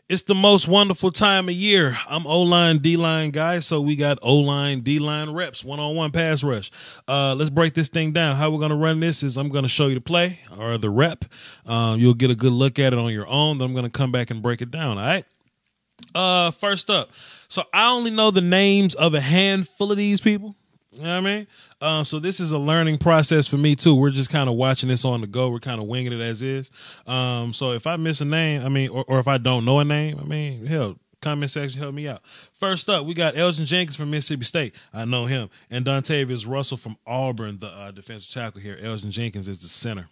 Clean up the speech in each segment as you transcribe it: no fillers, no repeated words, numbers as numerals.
It's the most wonderful time of year. I'm O-line, D-line guy, so we got O-line, D-line reps, one-on-one pass rush. Let's break this thing down. How we're going to run this is I'm going to show you the play or the rep. You'll get a good look at it on your own. Then I'm going to come back and break it down, all right? First up, so I only know the names of a handful of these people. You know what I mean? So this is a learning process for me too. We're just kind of watching this on the go. We're kind of winging it as is. So if I miss a name, I mean, or if I don't know a name, I mean, hell, comment section, help me out. First up, we got Elgin Jenkins from Mississippi State. I know him. And Dontavius Russell from Auburn, the defensive tackle here. Elgin Jenkins is the center.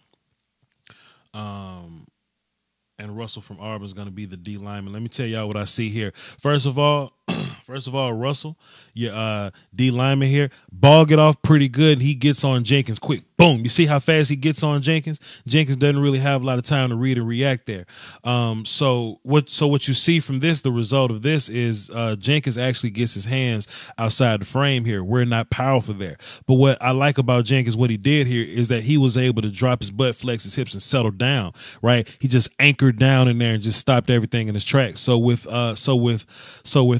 And Russell from Auburn is going to be the D lineman. Let me tell y'all what I see here. First of all, Russell, your D lineman here, ball get off pretty good. And he gets on Jenkins quick. Boom. You see how fast he gets on Jenkins? Jenkins doesn't really have a lot of time to read and react there. So what you see from this, the result of this is Jenkins actually gets his hands outside the frame here. We're not powerful there. But what I like about Jenkins, what he did here is that he was able to drop his butt, flex his hips, and settle down, right? He just anchored down in there and just stopped everything in his tracks. So with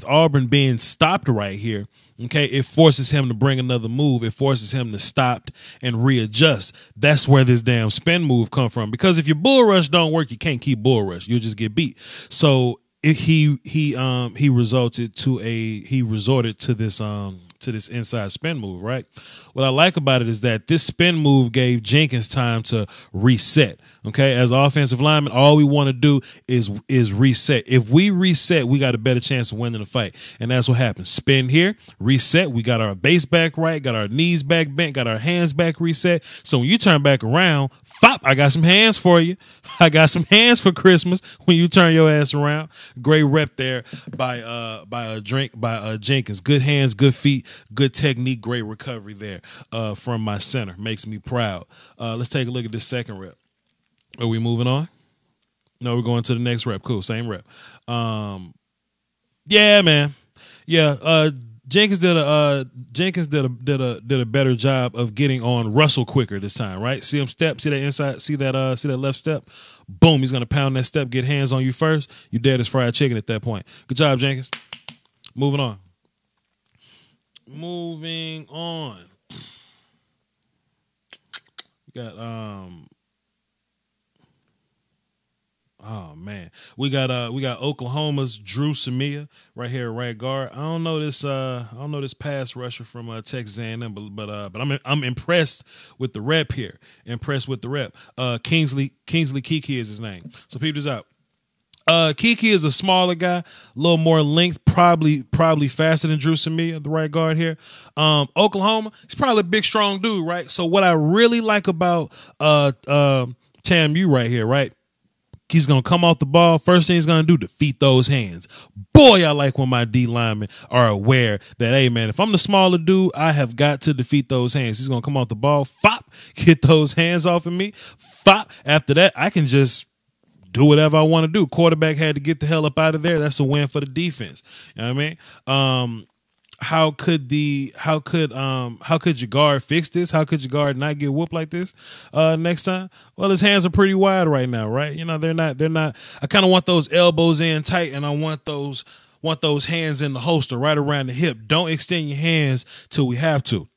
Auburn being stopped right here, okay, it forces him to bring another move. It forces him to stop and readjust. That's where this damn spin move come from. Because if your bull rush don't work, you can't keep bull rush. You'll just get beat. So he resorted to this inside spin move, right? What I like about it is that this spin move gave Jenkins time to reset. Okay, as offensive linemen, all we want to do is reset. If we reset, we got a better chance of winning the fight. And that's what happens. Spin here, reset. We got our base back right, got our knees back bent, got our hands back reset. So when you turn back around, fop, I got some hands for you. I got some hands for Christmas when you turn your ass around. Great rep there by Jenkins. Good hands, good feet, good technique, great recovery there from my center. Makes me proud. Let's take a look at this second rep. Are we moving on? No, we're going to the next rep. Cool, same rep. Yeah, man. Yeah, Jenkins did a better job of getting on Russell quicker this time, right? See him step, see that inside, see that left step. Boom, he's gonna pound that step, get hands on you first. You dead as fried chicken at that point. Good job, Jenkins. Moving on. We got oh man, we got Oklahoma's Drew Samia right here at right guard. I don't know this pass rusher from Texas A&M, but I'm impressed with the rep here. Kingsley Kiki is his name. So peep this out. Kiki is a smaller guy, a little more length, probably faster than Drew Samia, the right guard here. Oklahoma, he's probably a big, strong dude, right? So what I really like about TAMU right here, right? He's going to come off the ball. First thing he's going to do, defeat those hands. Boy, I like when my D linemen are aware that, hey, man, if I'm the smaller dude, I have got to defeat those hands. He's going to come off the ball, fop, get those hands off of me, fop. After that, I can just do whatever I want to do. Quarterback had to get the hell up out of there. That's a win for the defense. You know what I mean? How could your guard fix this? How could your guard not get whooped like this next time? Well, his hands are pretty wide right now, right? You know, they're not. I kind of want those elbows in tight, and I want those hands in the holster right around the hip. Don't extend your hands till we have to.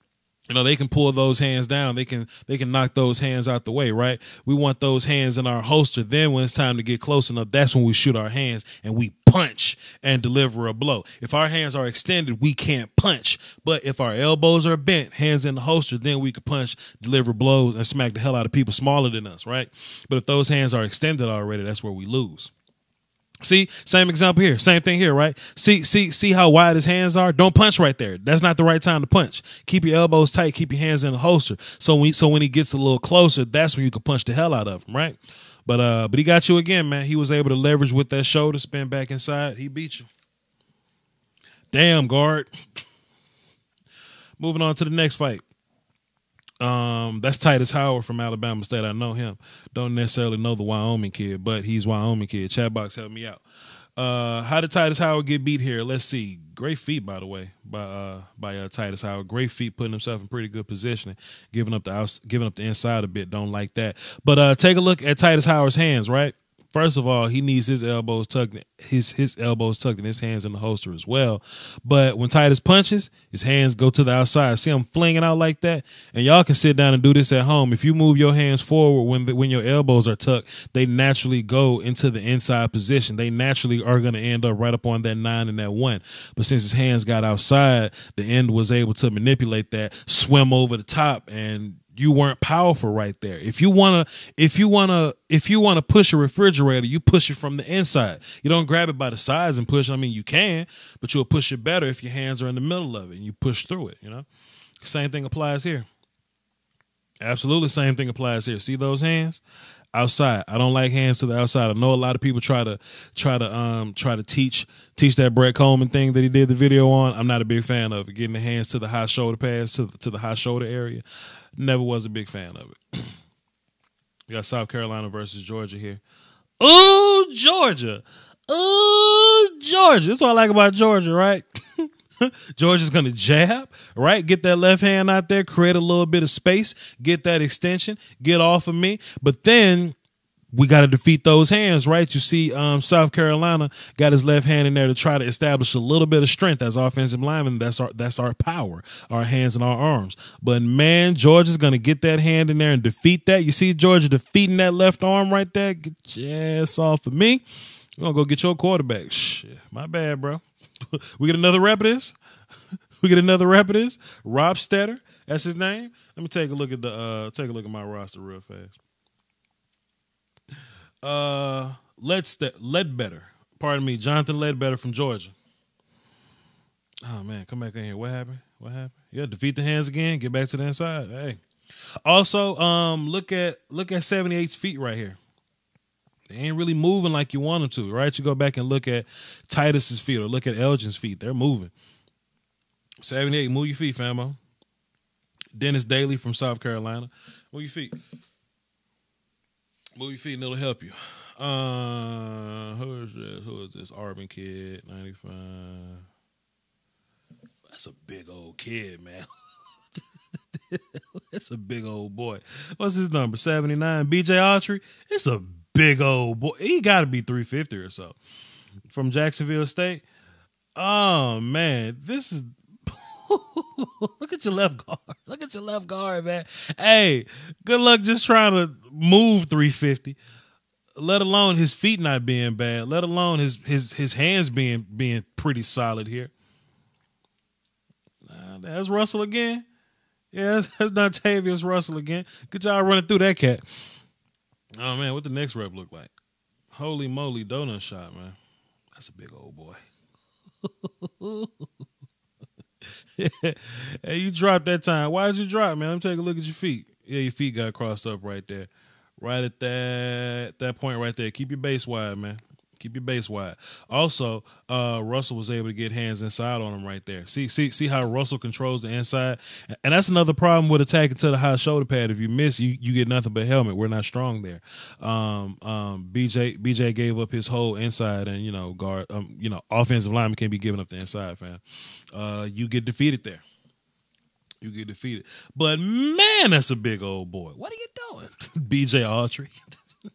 You know, they can pull those hands down. They can knock those hands out the way, right? We want those hands in our holster. Then when it's time to get close enough, that's when we shoot our hands and we punch and deliver a blow. If our hands are extended, we can't punch. But if our elbows are bent, hands in the holster, then we can punch, deliver blows, and smack the hell out of people smaller than us, right? But if those hands are extended already, that's where we lose. See, same example here. Same thing here, right? See how wide his hands are? Don't punch right there. That's not the right time to punch. Keep your elbows tight. Keep your hands in the holster. So when he gets a little closer, that's when you can punch the hell out of him, right? But he got you again, man. He was able to leverage with that shoulder, spin back inside. He beat you. Damn, guard. Moving on to the next fight. That's Titus Howard from Alabama State. I know him. Don't necessarily know the Wyoming kid, but he's Wyoming kid. Chatbox helped me out. How did Titus Howard get beat here? Let's see. Great feet, by the way, by Titus Howard. Great feet, putting himself in pretty good positioning, giving up the inside a bit. Don't like that. But take a look at Titus Howard's hands. Right. First of all, he needs his elbows tucked, his elbows tucked and his hands in the holster as well. But when Titus punches, his hands go to the outside. See him flinging out like that? And y'all can sit down and do this at home. If you move your hands forward when your elbows are tucked, they naturally go into the inside position. They naturally are going to end up right up on that 9 and that 1. But since his hands got outside, the end was able to manipulate that, swim over the top, and you weren't powerful right there. If you wanna push a refrigerator, you push it from the inside. You don't grab it by the sides and push. I mean, you can, but you'll push it better if your hands are in the middle of it and you push through it. You know, same thing applies here. Absolutely, same thing applies here. See those hands outside? I don't like hands to the outside. I know a lot of people try to teach that Brett Coleman thing that he did the video on. I'm not a big fan of it. Getting the hands to the high shoulder pads to the high shoulder area. Never was a big fan of it. We got South Carolina versus Georgia here. Ooh, Georgia. Ooh, Georgia. That's what I like about Georgia, right? Georgia's going to jab, right? Get that left hand out there, create a little bit of space, get that extension, get off of me. But then we got to defeat those hands, right? You see South Carolina got his left hand in there to try to establish a little bit of strength as offensive linemen. That's our power, our hands and our arms. But, man, Georgia's going to get that hand in there and defeat that. You see Georgia defeating that left arm right there? Get your ass off of me. We're going to go get your quarterback. Shit, my bad, bro. We get another rep of this? Rob Stetter, that's his name. Let me take a look at my roster real fast. Ledbetter. Pardon me, Jonathan Ledbetter from Georgia. Oh man, come back in here. What happened? Yeah, defeat the hands again. Get back to the inside. Hey. Also, look at 78's feet right here. They ain't really moving like you want them to, right? You go back and look at Titus's feet or look at Elgin's feet. They're moving. 78, move your feet, famo. Dennis Daly from South Carolina. Move your feet. Move your feet and it'll help you. Who is this? Who is this? Arbin kid, 95. That's a big old kid, man. That's a big old boy. What's his number? 79. Bj Autry. It's a big old boy. He got to be 350 or so. From Jacksonville State. Oh, man. This is... Look at your left guard. Look at your left guard, man. Hey, good luck just trying to move 350. Let alone his feet not being bad. Let alone his hands being pretty solid here. That's Russell again. Yeah, that's Dontavius Russell again. Good job running through that cat. Oh, man, what the next rep look like? Holy moly, donut shot, man. That's a big old boy. Hey, you dropped that time. Why did you drop, man? Let me take a look at your feet. Yeah, your feet got crossed up right there. Right at that point right there. Keep your base wide, man. Keep your base wide. Also, Russell was able to get hands inside on him right there. See how Russell controls the inside? And that's another problem with attacking to the high shoulder pad. If you miss, you get nothing but helmet. We're not strong there. BJ gave up his whole inside and, guard, offensive lineman can't be giving up the inside, fam. You get defeated there. You get defeated. But, man, that's a big old boy. What are you doing? Bj Autry.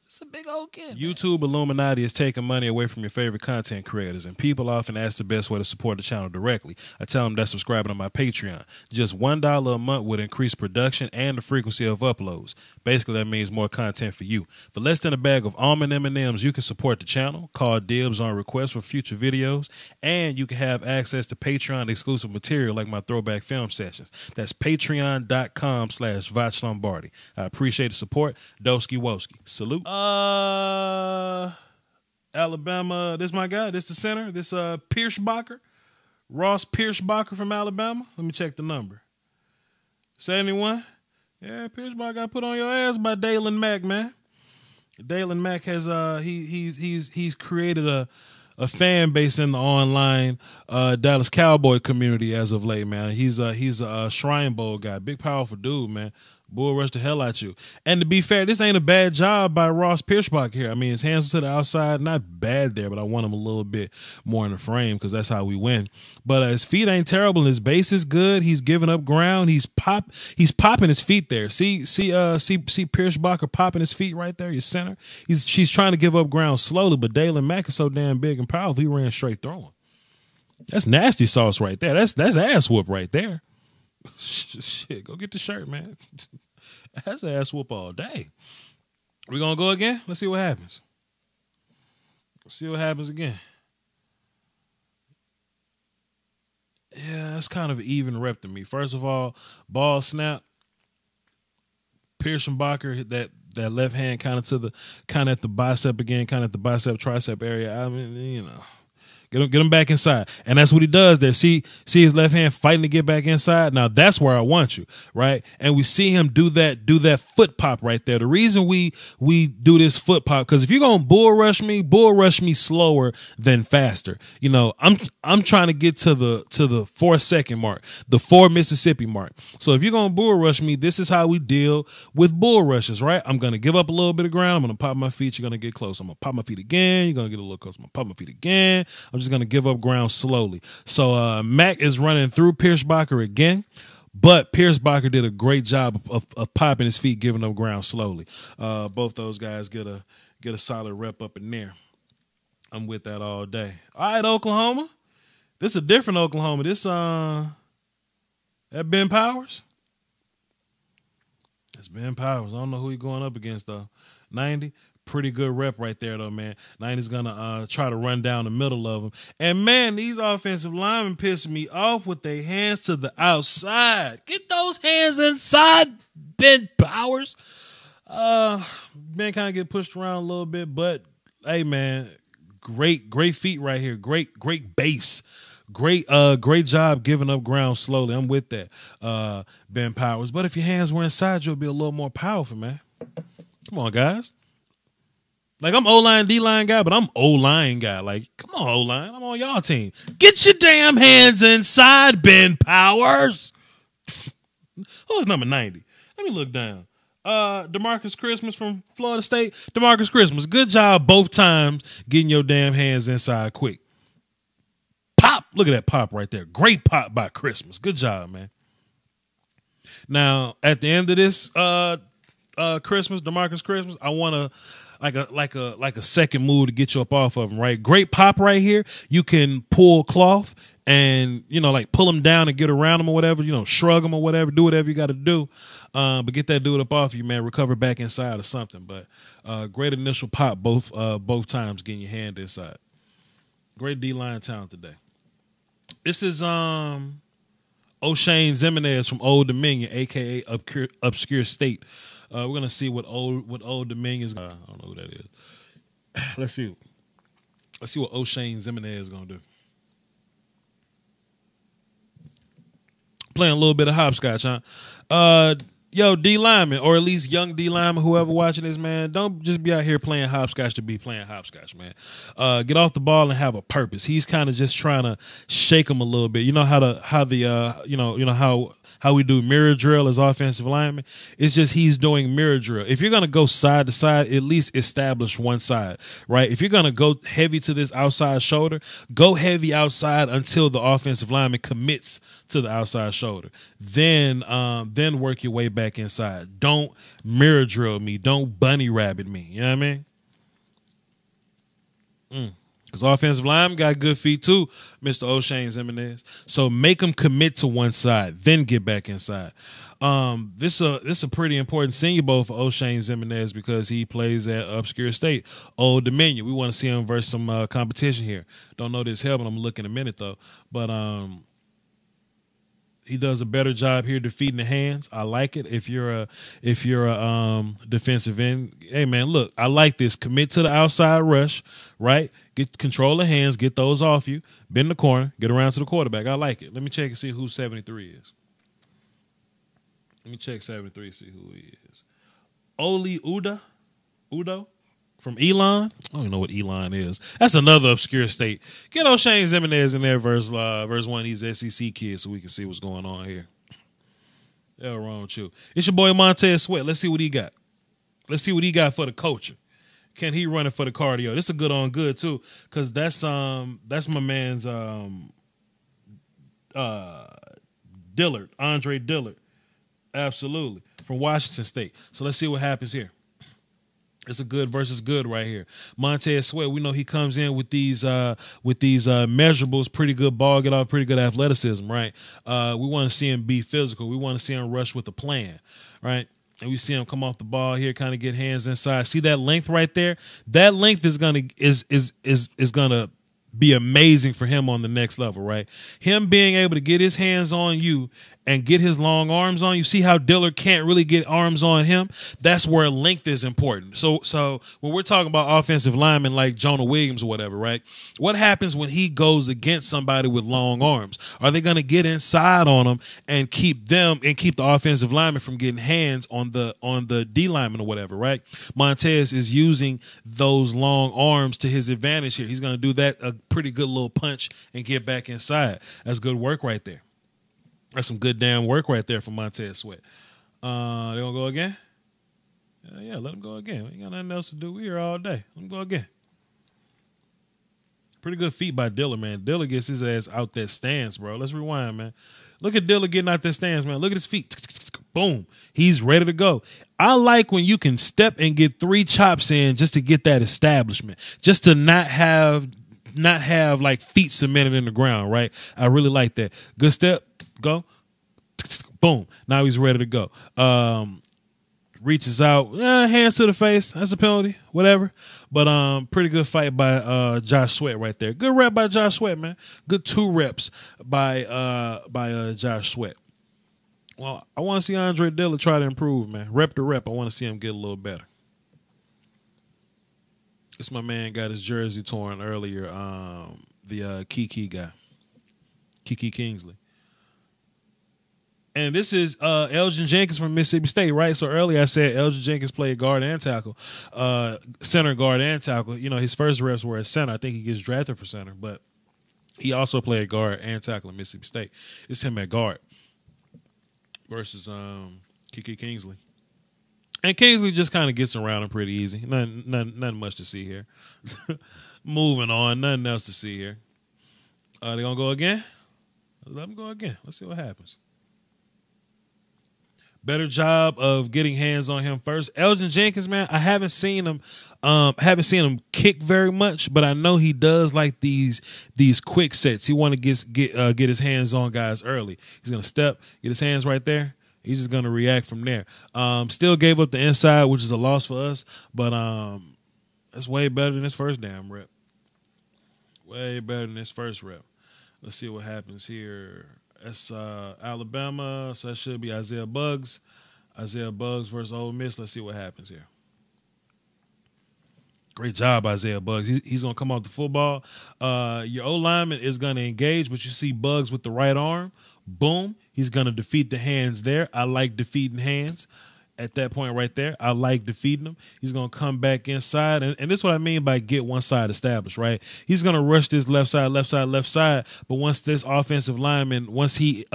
It's a big old kid. YouTube Illuminati is taking money away from your favorite content creators, and people often ask the best way to support the channel directly. I tell them that's subscribing to my Patreon. Just $1 a month would increase production and the frequency of uploads. Basically, that means more content for you. For less than a bag of almond M&Ms, you can support the channel, call dibs on requests for future videos, and you can have access to Patreon exclusive material like my throwback film sessions. That's patreon.com/Voch Lombardi. I appreciate the support. Doski Woski. Salute. Alabama. This my guy. This the center. This Pierschbacher. Ross Pierschbacher from Alabama. Let me check the number. 71. Yeah, Pierschbacher got put on your ass by Dalen Mack, man. Dalen Mack has he's created a fan base in the online Dallas Cowboy community as of late, man. He's a Shrine Bowl guy, big powerful dude, man. Bull rush the hell out you. And to be fair, this ain't a bad job by Ross Pierschbach here. I mean, his hands to the outside, not bad there, but I want him a little bit more in the frame because that's how we win. But his feet ain't terrible. His base is good. He's giving up ground. He's popping his feet there. See Pierschbacher popping his feet right there. Your center. She's trying to give up ground slowly, but Dalen Mack is so damn big and powerful. He ran straight through him. That's nasty sauce right there. That's ass whoop right there. Shit, go get the shirt, man. That's an ass whoop all day. We gonna go again? Let's see what happens. Let's see what happens again. Yeah, that's kind of an even rep to me. First of all, ball snap. Pierschbacher, that left hand kind of at the bicep again, kind of at the bicep tricep area. I mean, you know. Get him back inside. And that's what he does there. See his left hand fighting to get back inside? Now that's where I want you, right? And we see him do that foot pop right there. The reason we do this foot pop, because if you're gonna bull rush me slower than faster. You know, I'm trying to get to the 4 second mark, the 4 Mississippi mark. So if you're gonna bull rush me, this is how we deal with bull rushes, right? I'm gonna give up a little bit of ground, I'm gonna pop my feet, you're gonna get close. I'm gonna pop my feet again, you're gonna get a little close, I'm gonna pop my feet again. I'm just going to give up ground slowly. So Mack is running through Pierschbacher again, but Pierschbacher did a great job of popping his feet, giving up ground slowly. Both those guys get a solid rep up in there. I'm with that all day. All right, Oklahoma. This is a different Oklahoma. This that Ben Powers. It's Ben Powers. I don't know who he's going up against though. 90. Pretty good rep right there, though, man. 90's going to try to run down the middle of them. And, man, these offensive linemen pissing me off with their hands to the outside. Get those hands inside, Ben Powers. Ben kind of get pushed around a little bit, but, hey, man, great feet right here. Great base. Great job giving up ground slowly. I'm with that, Ben Powers. But if your hands were inside, you'll be a little more powerful, man. Come on, guys. Like, I'm O-line, D-line guy, but I'm O-line guy. Like, come on, O-line. I'm on y'all team. Get your damn hands inside, Ben Powers. Who's number 90? Let me look down. DeMarcus Christmas from Florida State. DeMarcus Christmas, good job both times getting your damn hands inside quick. Pop. Look at that pop right there. Great pop by Christmas. Good job, man. Now, at the end of this Christmas, DeMarcus Christmas, I want to like a second move to get you up off of him, right? Great pop right here. You can pull cloth and, you know, like pull him down and get around him or whatever, you know, shrug him or whatever, do whatever you got to do. But get that dude up off you, man. Recover back inside or something. But great initial pop both times getting your hand inside. Great D-line talent today. This is O'Shane Zimenez from Old Dominion, a.k.a. Obscure State. We're gonna see what Old Dominion's. I don't know who that is. Let's see. Let's see what O'Shane Zimenez is gonna do. Playing a little bit of hopscotch, huh? Yo, D lineman, or at least young D lineman, whoever watching this, man, don't just be out here playing hopscotch to be playing hopscotch, man. Get off the ball and have a purpose. He's kind of just trying to shake him a little bit. You know how we do mirror drill as offensive linemen? It's just he's doing mirror drill. If you're going to go side to side, at least establish one side, right? If you're going to go heavy to this outside shoulder, go heavy outside until the offensive lineman commits to the outside shoulder. Then work your way back inside. Don't mirror drill me. Don't bunny rabbit me. You know what I mean? Because offensive lineman got good feet too, Mr. O'Shane Zimenez. So make him commit to one side, then get back inside. This a pretty important Senior Bowl for O'Shane Zimenez because he plays at Obscure State, Old Dominion. We want to see him versus some competition here. Don't know this help, but I'm looking in a minute though. But He does a better job here defeating the hands. I like it. If you're a defensive end, hey man, look, I like this. Commit to the outside rush, right? Get control of hands, get those off you, bend the corner, get around to the quarterback. I like it. Let me check and see who 73 is. Let me check 73, see who he is. Oli Udo from Elon. I don't even know what Elon is. That's another obscure state. Get O'Shane Zimenez in there versus one of these SEC kids so we can see what's going on here. Hell wrong with you. It's your boy Montez Sweat. Let's see what he got. Let's see what he got for the culture. Can he run it for the cardio? This is a good on good too, because that's my man's Dillard, Andre Dillard. Absolutely. From Washington State. So let's see what happens here. It's a good versus good right here. Montez Sweat, we know he comes in with these measurables, pretty good ball get off, pretty good athleticism, right? We want to see him be physical. We want to see him rush with a plan, right? And we see him come off the ball here, kind of get hands inside. See that length right there? That length is gonna be amazing for him on the next level, right? Him being able to get his hands on you and get his long arms on you. See how Dillard can't really get arms on him? That's where length is important. So when we're talking about offensive linemen like Jonah Williams or whatever, right? What happens when he goes against somebody with long arms? Are they going to get inside on them and keep the offensive lineman from getting hands on the D lineman or whatever, right? Montez is using those long arms to his advantage here. He's going to do that, a pretty good little punch, and get back inside. That's good work right there. That's some good damn work right there from Montez Sweat. They gonna go again? Yeah, let them go again. We ain't got nothing else to do. We here all day. Let them go again. Pretty good feat by Dillard, man. Dillard gets his ass out that stance, bro. Let's rewind, man. Look at Dillard getting out that stance, man. Look at his feet. Boom. He's ready to go. I like when you can step and get 3 chops in just to get that establishment, just to not have like feet cemented in the ground, right? I really like that. Good step. Go. Boom. Now he's ready to go. Reaches out. Hands to the face. That's a penalty. Whatever. But pretty good fight by Josh Sweat right there. Good rep by Josh Sweat, man. Good 2 reps by Josh Sweat. Well, I want to see Andre Dillard try to improve, man. Rep to rep. I want to see him get a little better. This my man got his jersey torn earlier. The Kiki guy. Kiki Kingsley. And this is Elgin Jenkins from Mississippi State, right? So earlier I said Elgin Jenkins played guard and tackle, center, guard, and tackle. You know, his first reps were at center. I think he gets drafted for center, but he also played guard and tackle at Mississippi State. It's him at guard versus Kiki Kingsley. And Kingsley just kind of gets around him pretty easy. Nothing much to see here. Moving on, nothing else to see here. They going to go again? Let them go again. Let's see what happens. Better job of getting hands on him first. Elgin Jenkins, man, I haven't seen him kick very much, but I know he does like these quick sets. He want to get his hands on guys early. He's gonna step, get his hands right there. He's just gonna react from there. Still gave up the inside, which is a loss for us, but that's way better than his first damn rep. Way better than his first rep. Let's see what happens here. That's Alabama, so that should be Isaiah Buggs. Isaiah Buggs versus Ole Miss. Let's see what happens here. Great job, Isaiah Buggs. He's going to come off the football. Your O-lineman is going to engage, but you see Buggs with the right arm. Boom. He's going to defeat the hands there. I like defeating hands. At that point right there, I like defeating him. He's going to come back inside. And this is what I mean by get one side established, right? He's going to rush this left side. But once this offensive lineman, once he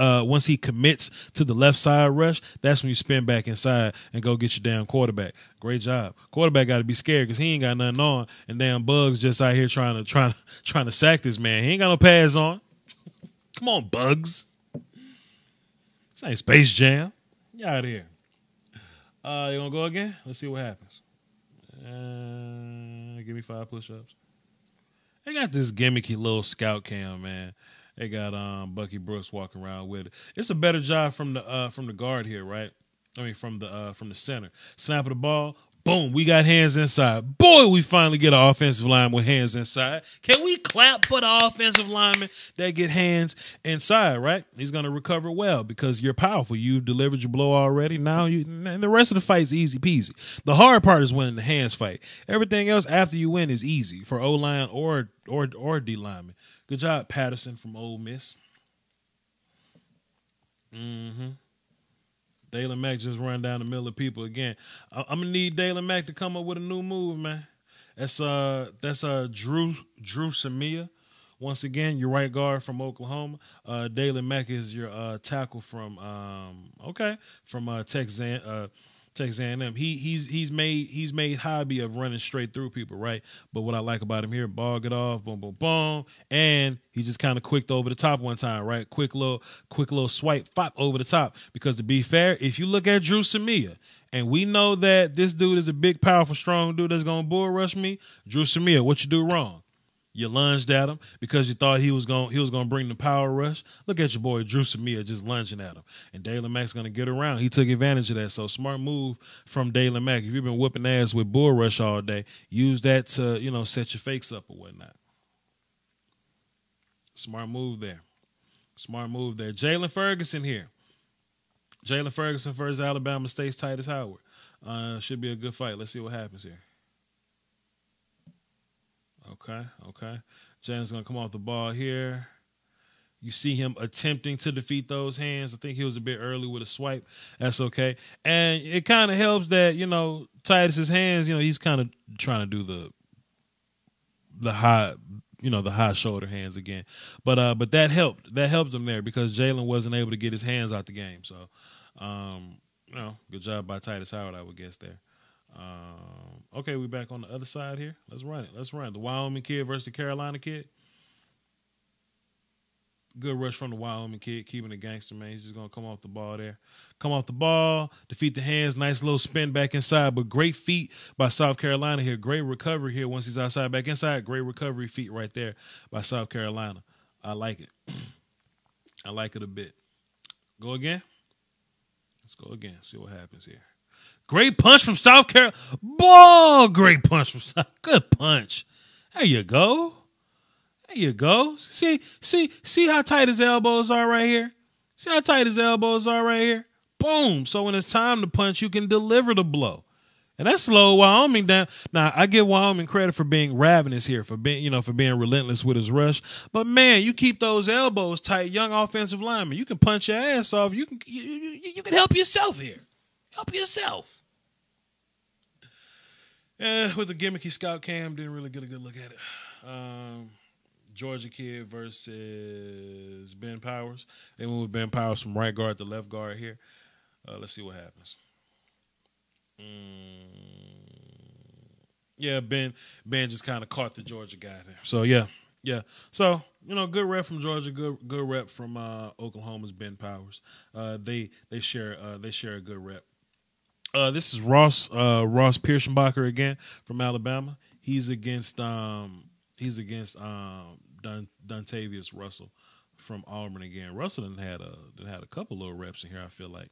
commits to the left side rush, that's when you spin back inside and go get your damn quarterback. Great job. Quarterback got to be scared because he ain't got nothing on. And damn Bugs just out here trying to sack this man. He ain't got no pads on. Come on, Bugs. This ain't Space Jam. You out of here. You gonna go again? Let's see what happens. Give me 5 push-ups. They got this gimmicky little scout cam, man. They got Bucky Brooks walking around with it. It's a better job from the guard here, right? I mean from the center. Snap of the ball, Boom, we got hands inside. Boy, we finally get an offensive line with hands inside. Can we clap for the offensive lineman that get hands inside, right? He's going to recover well because you're powerful. You've delivered your blow already. Now and the rest of the fight's easy peasy. The hard part is winning the hands fight. Everything else after you win is easy for O-line or D lineman. Good job, Patterson from Ole Miss. Dalen Mack just run down the middle of people again. I'm gonna need Dalen Mack to come up with a new move, man. That's Drew Samia. Once again, your right guard from Oklahoma. Dalen Mack is your tackle from Texas A&M. He's made hobby of running straight through people, right? But what I like about him here, ball get off, boom, boom, boom, and he just kind of quicked over the top one time, right? Quick little swipe, fop over the top. Because to be fair, if you look at Drew Samia, and we know that this dude is a big, powerful, strong dude that's gonna bull rush me, Drew Samia, what you do wrong? You lunged at him because you thought he was gonna bring the power rush. Look at your boy Drew Samia just lunging at him, and Dalen Mack's gonna get around. He took advantage of that. So smart move from Dalen Mack. If you've been whooping ass with bull rush all day, use that to set your fakes up or whatnot. Smart move there. Jalen Ferguson here. Jalen Ferguson versus Alabama State's Titus Howard. Should be a good fight. Let's see what happens here. Okay. Jalen's going to come off the ball here. You see him attempting to defeat those hands. I think he was a bit early with a swipe. That's okay. And it kind of helps that, Titus's hands, he's kind of trying to do the high shoulder hands again. But that helped. That helped him there because Jalen wasn't able to get his hands out the game. So, good job by Titus Howard, I would guess there. Okay, we're back on the other side here. Let's run it. The Wyoming kid versus the Carolina kid. Good rush from the Wyoming kid, keeping the gangster, man. He's just going to come off the ball there. Come off the ball, defeat the hands, nice little spin back inside, but great feet by South Carolina here. Great recovery here once he's outside, back inside. Great recovery feet right there by South Carolina. I like it. I like it a bit. Go again. Let's go again. See what happens here. Great punch from South Carolina. Ball, great punch from South. Good punch. There you go. See how tight his elbows are right here? Boom. So when it's time to punch, you can deliver the blow. And that slowed Wyoming down. Now, I give Wyoming credit for being ravenous here, for being relentless with his rush. But man, you keep those elbows tight, young offensive lineman. You can punch your ass off. You can help yourself here. Help yourself. With the gimmicky scout cam, didn't really get a good look at it. Georgia kid versus Ben Powers. They moved Ben Powers from right guard to left guard here. Let's see what happens. Yeah, Ben just kind of caught the Georgia guy there. So yeah. So good rep from Georgia, good rep from Oklahoma's Ben Powers. They share a good rep. This is Ross Pierschenbacher again from Alabama. He's against Dontavius Russell from Auburn again. Russell done had a couple little reps in here, I feel like.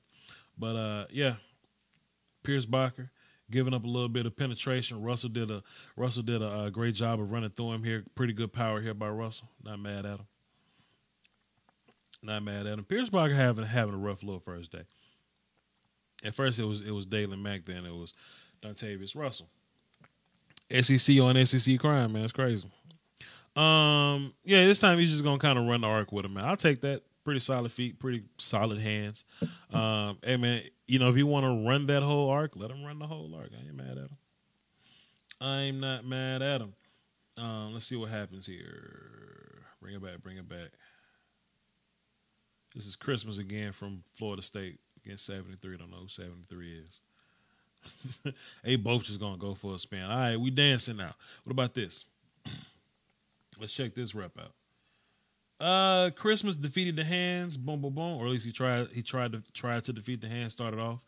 But Pierschenbacher giving up a little bit of penetration. Russell did a great job of running through him here. Pretty good power here by Russell. Not mad at him. Pierschenbacher having a rough little first day. At first it was Dalen Mack, then it was Dontavius Russell. SEC on SEC crime, man. It's crazy. This time he's just gonna kind of run the arc with him, man. I'll take that. Pretty solid feet, pretty solid hands. Hey man, if you want to run that whole arc, let him run the whole arc. I ain't mad at him. I'm not mad at him. Let's see what happens here. Bring it back. This is Christmas again from Florida State against 73. I don't know who 73 is. Hey, Voch is going to go for a spin. All right, we dancing now. What about this? Let's check this rep out. Christmas defeated the hands, boom, boom, boom. Or at least he tried to defeat the hands, started off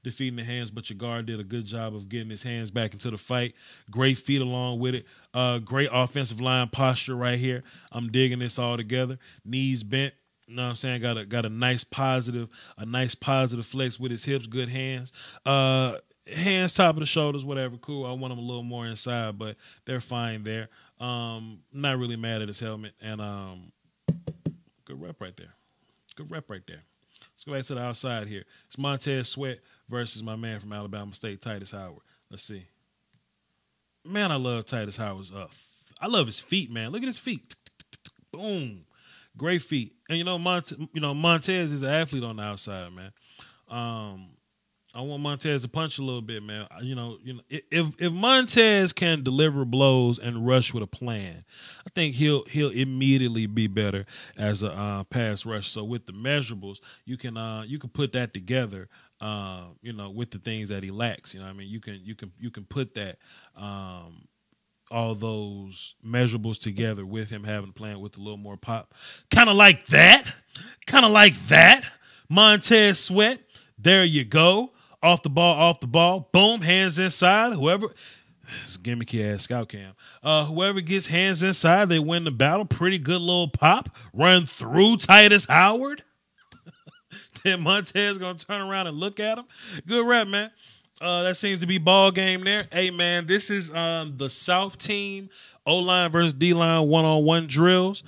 defeating the hands, but your guard did a good job of getting his hands back into the fight. Great feet along with it. Great offensive line posture right here. I'm digging this all together. Knees bent. You know what I'm saying? Got a nice positive flex with his hips, good hands. hands, top of the shoulders, whatever. Cool. I want them a little more inside, but they're fine there. Not really mad at his helmet, and good rep right there. Good rep right there. Let's go back to the outside here. It's Montez Sweat versus my man from Alabama State, Titus Howard. Let's see. Man, I love Titus Howard's I love his feet, man. Look at his feet. Boom. Great feet. And Montez is an athlete on the outside, man. I want Montez to punch a little bit, man. If Montez can deliver blows and rush with a plan, I think he'll immediately be better as a pass rush. So with the measurables, you can put that together. With the things that he lacks. You know what I mean? You can put that all those measurables together with him having a plan with a little more pop. Kind of like that. Montez Sweat. There you go. Off the ball. Boom, hands inside. Whoever, it's gimmicky ass scout cam. Whoever gets hands inside, they win the battle. Pretty good little pop. Run through Titus Howard. Then Montez gonna turn around and look at him. Good rep, man. That seems to be ball game there. Hey, man, this is the South team. O-line versus D-line one-on-one drills.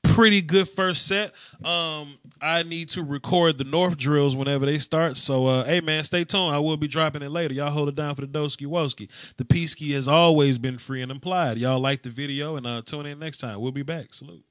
Pretty good first set. I need to record the North drills whenever they start. So, hey, man, stay tuned. I will be dropping it later. Y'all hold it down for the Doski Woski. The Peasky has always been free and implied. Y'all like the video, and tune in next time. We'll be back. Salute.